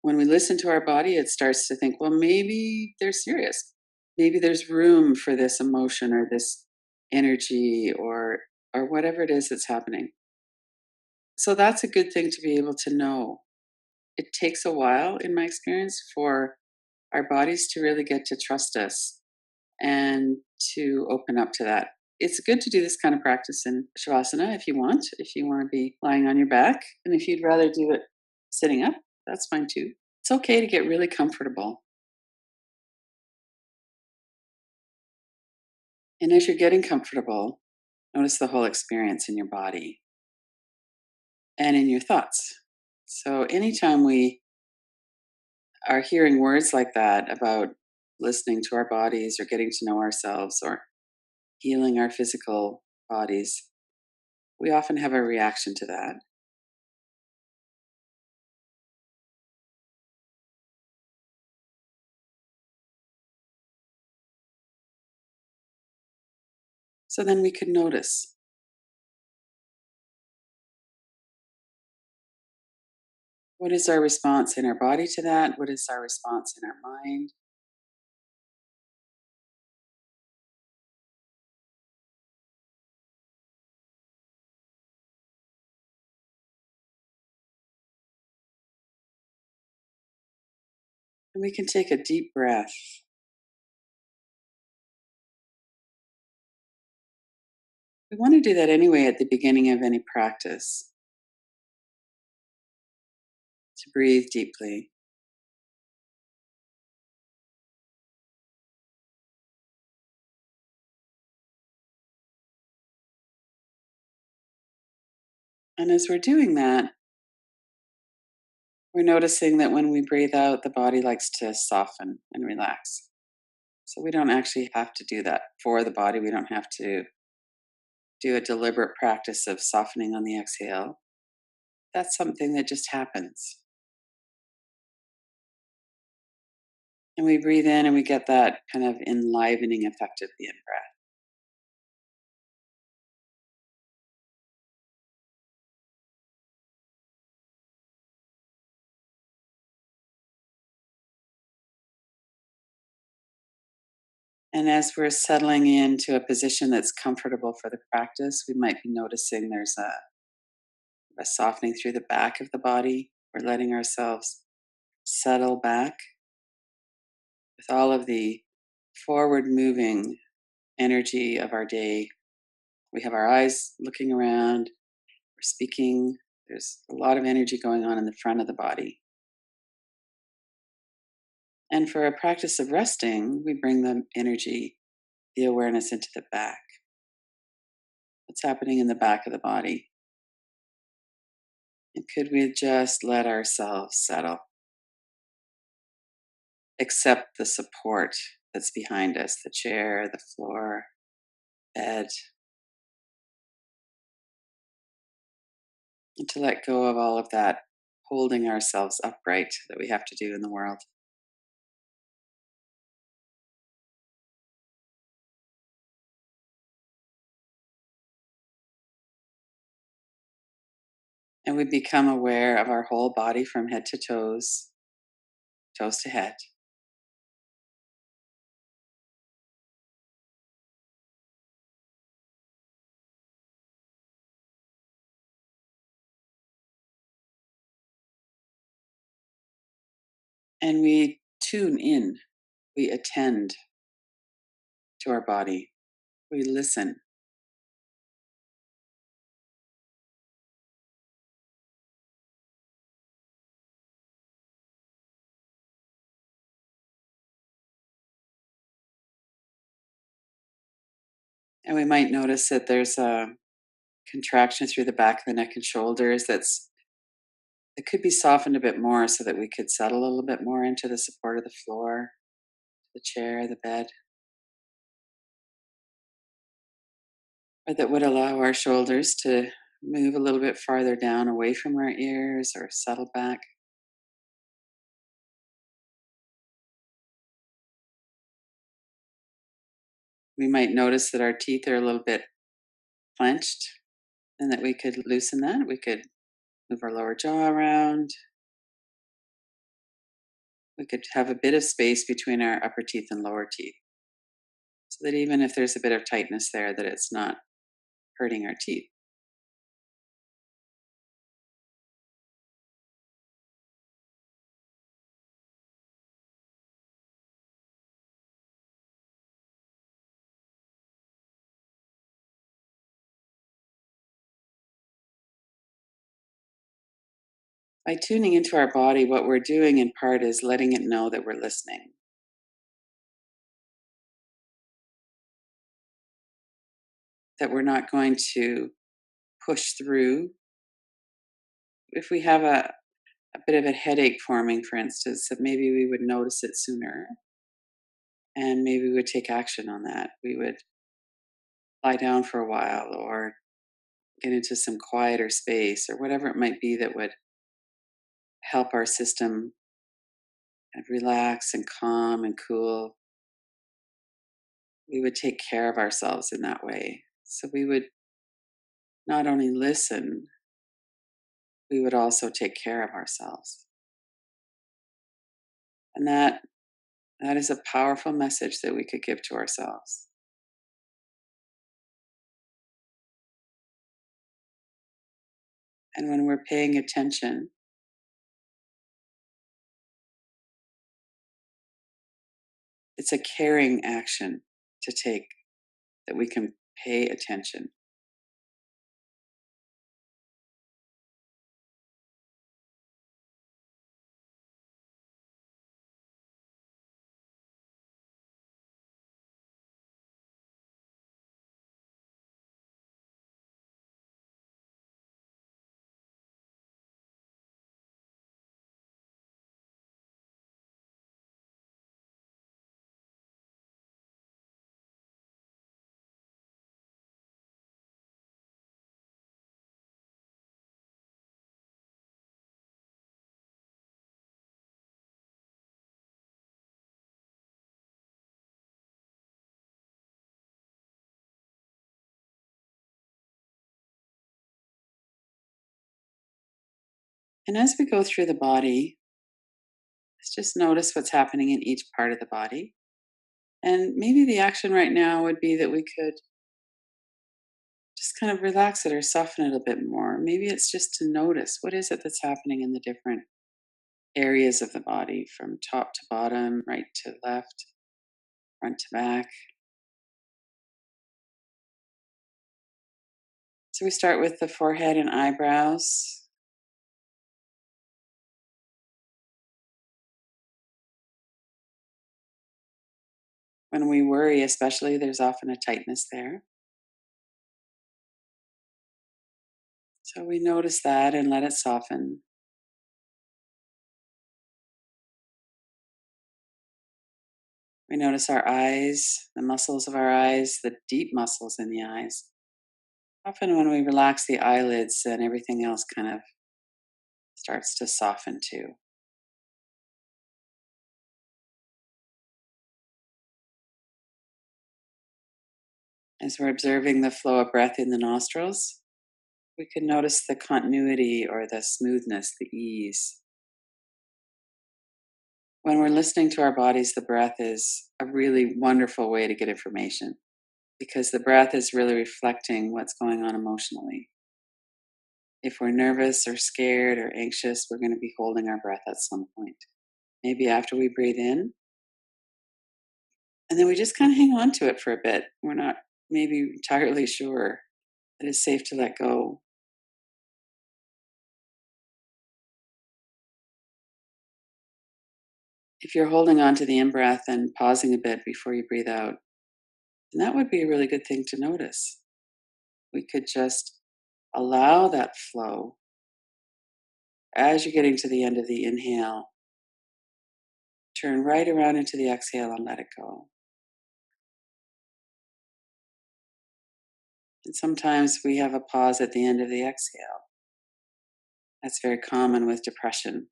when we listen to our body, it starts to think, well, maybe they're serious. Maybe there's room for this emotion or this energy or whatever it is that's happening. So that's a good thing to be able to know. It takes a while, in my experience, for our bodies to really get to trust us and to open up to that. It's good to do this kind of practice in Shavasana if you want to be lying on your back. And if you'd rather do it sitting up, that's fine too. It's okay to get really comfortable. And as you're getting comfortable, notice the whole experience in your body and in your thoughts. So anytime we are hearing words like that about listening to our bodies or getting to know ourselves or healing our physical bodies, we often have a reaction to that. So then we could notice, what is our response in our body to that? What is our response in our mind? And we can take a deep breath. We want to do that anyway at the beginning of any practice, to breathe deeply. And as we're doing that, we're noticing that when we breathe out, the body likes to soften and relax. So we don't actually have to do that for the body. We don't have to do a deliberate practice of softening on the exhale. That's something that just happens. And we breathe in and we get that kind of enlivening effect of the in breath. And as we're settling into a position that's comfortable for the practice, we might be noticing there's a softening through the back of the body. We're letting ourselves settle back with all of the forward moving energy of our day. We have our eyes looking around, we're speaking. There's a lot of energy going on in the front of the body. And for a practice of resting, we bring the energy, the awareness into the back. What's happening in the back of the body? And could we just let ourselves settle? Accept the support that's behind us, the chair, the floor, bed, and to let go of all of that holding ourselves upright that we have to do in the world. And we become aware of our whole body from head to toes, toes to head. And we tune in, we attend to our body, we listen. And we might notice that there's a contraction through the back of the neck and shoulders it could be softened a bit more so that we could settle a little bit more into the support of the floor, the chair, the bed, or that would allow our shoulders to move a little bit farther down away from our ears or settle back. We might notice that our teeth are a little bit clenched and that we could loosen that. We could move our lower jaw around, We could have a bit of space between our upper teeth and lower teeth so that even if there's a bit of tightness there, that it's not hurting our teeth. By tuning into our body, what we're doing in part is letting it know that we're listening, that we're not going to push through. If we have a bit of a headache forming, for instance, that maybe we would notice it sooner and maybe we would take action on that. We would lie down for a while or get into some quieter space or whatever it might be that would help our system kind of relax and calm and cool. We would take care of ourselves in that way. So we would not only listen, we would also take care of ourselves. And that is a powerful message that we could give to ourselves. And when we're paying attention, it's a caring action to take that we can pay attention. And as we go through the body, let's just notice what's happening in each part of the body. And maybe the action right now would be that we could just kind of relax it or soften it a bit more. Maybe it's just to notice what is it that's happening in the different areas of the body from top to bottom, right to left, front to back. So we start with the forehead and eyebrows. When we worry, especially, there's often a tightness there. So we notice that and let it soften. We notice our eyes, the muscles of our eyes, the deep muscles in the eyes. Often, when we relax the eyelids, then everything else kind of starts to soften too. As we're observing the flow of breath in the nostrils, we can notice the continuity or the smoothness, the ease. When we're listening to our bodies, the breath is a really wonderful way to get information because the breath is really reflecting what's going on emotionally. If we're nervous or scared or anxious, we're going to be holding our breath at some point. Maybe after we breathe in, and then we just kind of hang on to it for a bit. We're not maybe entirely sure that it's safe to let go. If you're holding on to the in breath and pausing a bit before you breathe out, then that would be a really good thing to notice. We could just allow that flow as you're getting to the end of the inhale, turn right around into the exhale and let it go. And sometimes we have a pause at the end of the exhale. That's very common with depression.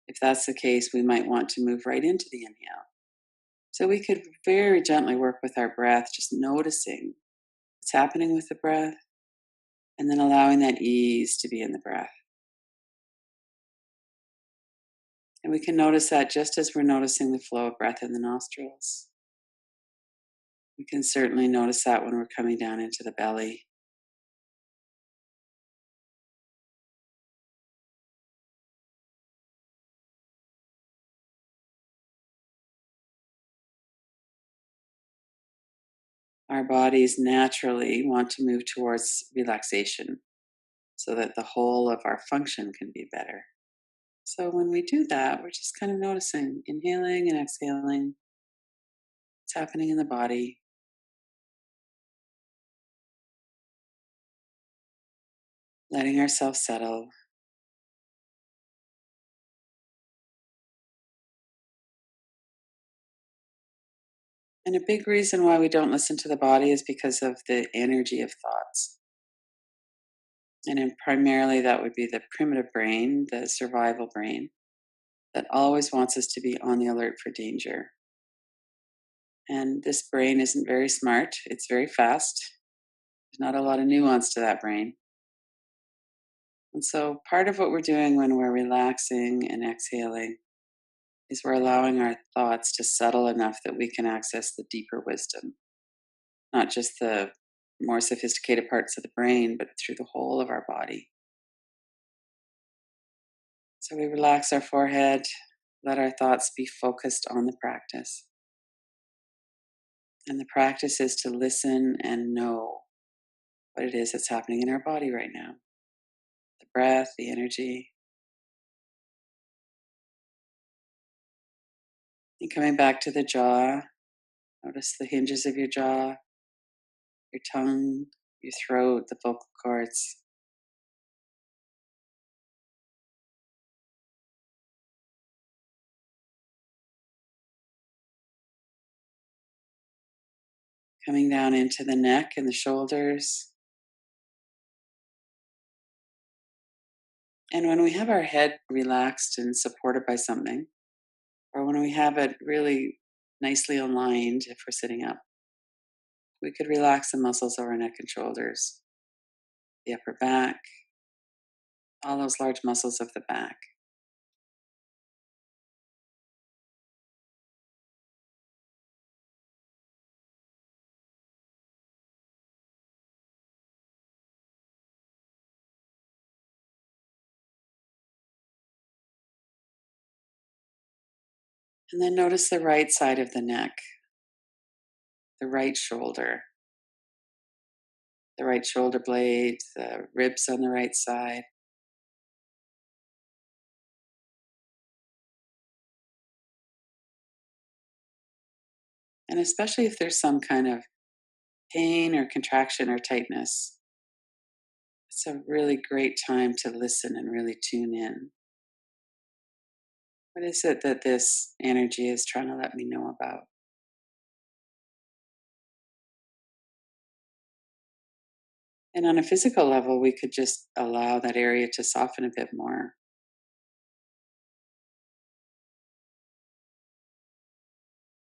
If that's the case, we might want to move right into the inhale. So we could very gently work with our breath, just noticing what's happening with the breath, and then allowing that ease to be in the breath. And we can notice that just as we're noticing the flow of breath in the nostrils. We can certainly notice that when we're coming down into the belly. Our bodies naturally want to move towards relaxation so that the whole of our function can be better. So when we do that, we're just kind of noticing, inhaling and exhaling, what's happening in the body, letting ourselves settle. And a big reason why we don't listen to the body is because of the energy of thoughts. And then primarily that would be the primitive brain, the survival brain, that always wants us to be on the alert for danger. And this brain isn't very smart, it's very fast. There's not a lot of nuance to that brain. And so part of what we're doing when we're relaxing and exhaling is we're allowing our thoughts to settle enough that we can access the deeper wisdom, not just the more sophisticated parts of the brain, but through the whole of our body. So we relax our forehead, let our thoughts be focused on the practice. And the practice is to listen and know what it is that's happening in our body right now, the breath, the energy. And coming back to the jaw, notice the hinges of your jaw, your tongue, your throat, the vocal cords. Coming down into the neck and the shoulders. And when we have our head relaxed and supported by something, or when we have it really nicely aligned if we're sitting up, we could relax the muscles of our neck and shoulders, the upper back, all those large muscles of the back. And then notice the right side of the neck, the right shoulder, the right shoulder blade, the ribs on the right side. And especially if there's some kind of pain or contraction or tightness, it's a really great time to listen and really tune in. What is it that this energy is trying to let me know about? And on a physical level, we could just allow that area to soften a bit more.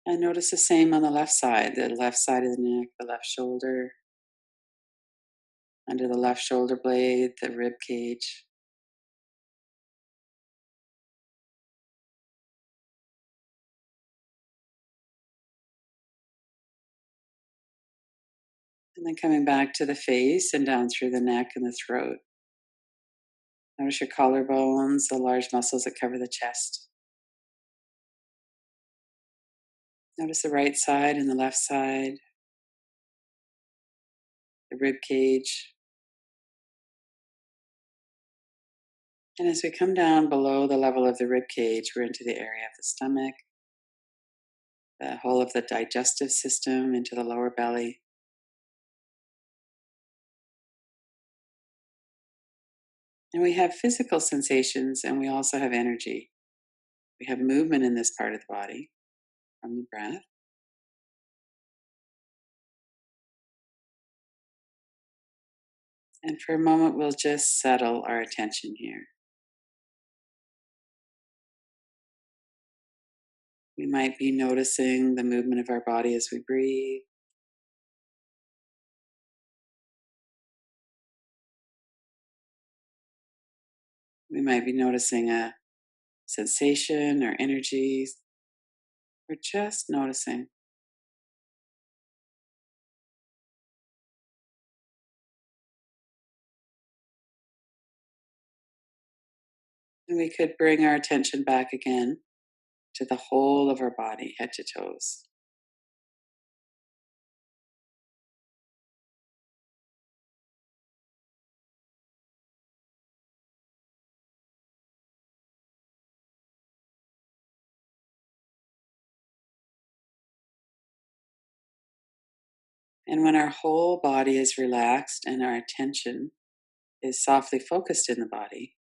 And notice the same on the left side of the neck, the left shoulder, under the left shoulder blade, the rib cage. And then coming back to the face and down through the neck and the throat. Notice your collarbones, the large muscles that cover the chest. Notice the right side and the left side, the rib cage. And as we come down below the level of the rib cage, we're into the area of the stomach, the whole of the digestive system, into the lower belly. And we have physical sensations and we also have energy. We have movement in this part of the body from the breath. And for a moment, we'll just settle our attention here. We might be noticing the movement of our body as we breathe. We might be noticing a sensation or energies. We're just noticing. And we could bring our attention back again to the whole of our body, head to toes. And when our whole body is relaxed and our attention is softly focused in the body,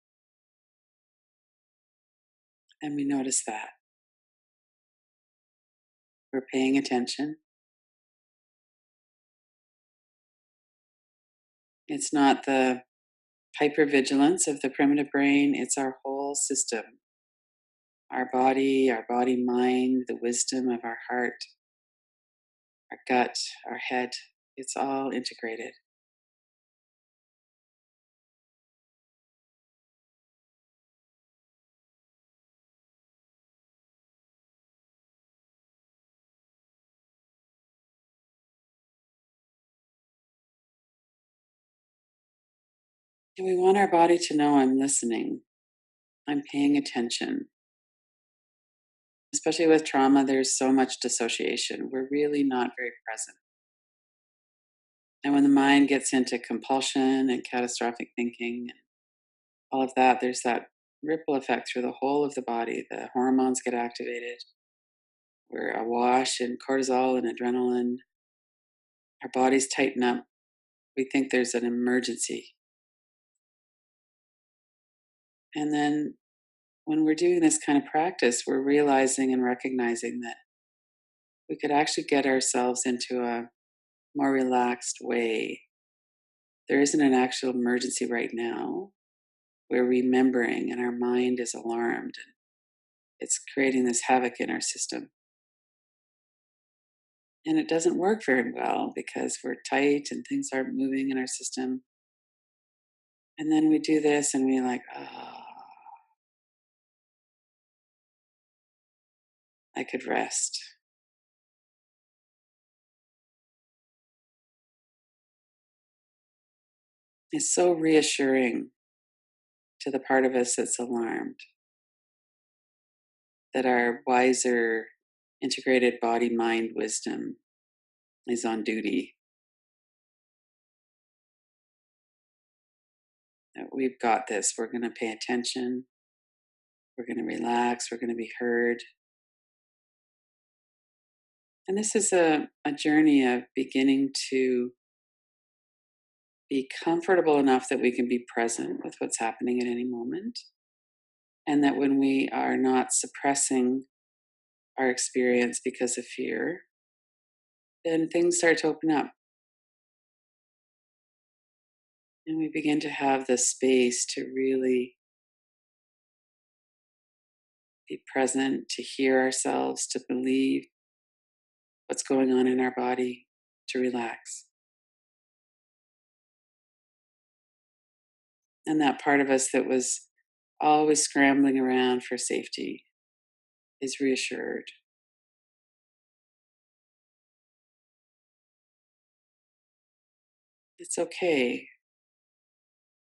and we notice that we're paying attention. It's not the hypervigilance of the primitive brain, it's our whole system, our body mind, the wisdom of our heart, our gut, our head. It's all integrated. And we want our body to know I'm listening, I'm paying attention. Especially with trauma, there's so much dissociation. We're really not very present. And when the mind gets into compulsion and catastrophic thinking and all of that, there's that ripple effect through the whole of the body. The hormones get activated. We're awash in cortisol and adrenaline. Our bodies tighten up. We think there's an emergency. And then when we're doing this kind of practice, we're realizing and recognizing that we could actually get ourselves into a more relaxed way. There isn't an actual emergency right now. We're remembering, and our mind is alarmed. And it's creating this havoc in our system. And it doesn't work very well because we're tight and things aren't moving in our system. And then we do this and we're like, oh, I could rest. It's so reassuring to the part of us that's alarmed that our wiser, integrated body mind wisdom is on duty. That we've got this. We're going to pay attention. We're going to relax. We're going to be heard. And this is a journey of beginning to be comfortable enough that we can be present with what's happening at any moment. And that when we are not suppressing our experience because of fear, then things start to open up. And we begin to have the space to really be present, to hear ourselves, to believe what's going on in our body, to relax. And that part of us that was always scrambling around for safety is reassured. It's okay.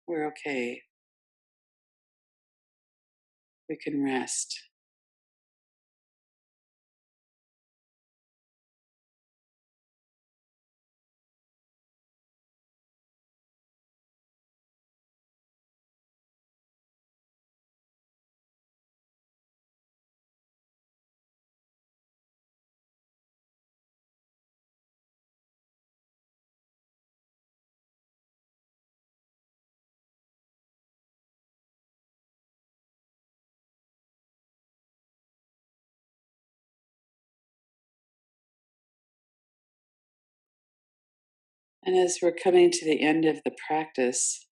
We're okay. We can rest. And as we're coming to the end of the practice,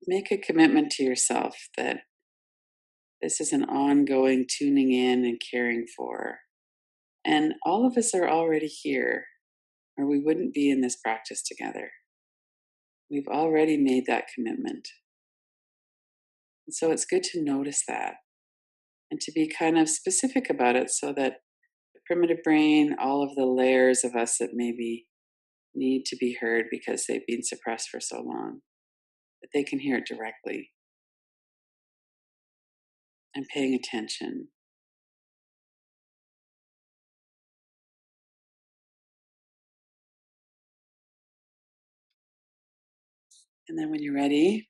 make a commitment to yourself that this is an ongoing tuning in and caring for. And all of us are already here, or we wouldn't be in this practice together. We've already made that commitment. And so it's good to notice that and to be kind of specific about it so that the primitive brain, all of the layers of us that maybe need to be heard because they've been suppressed for so long, that they can hear it directly and paying attention. And then when you're ready,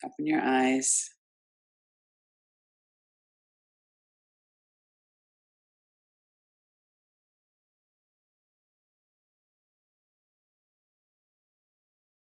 open your eyes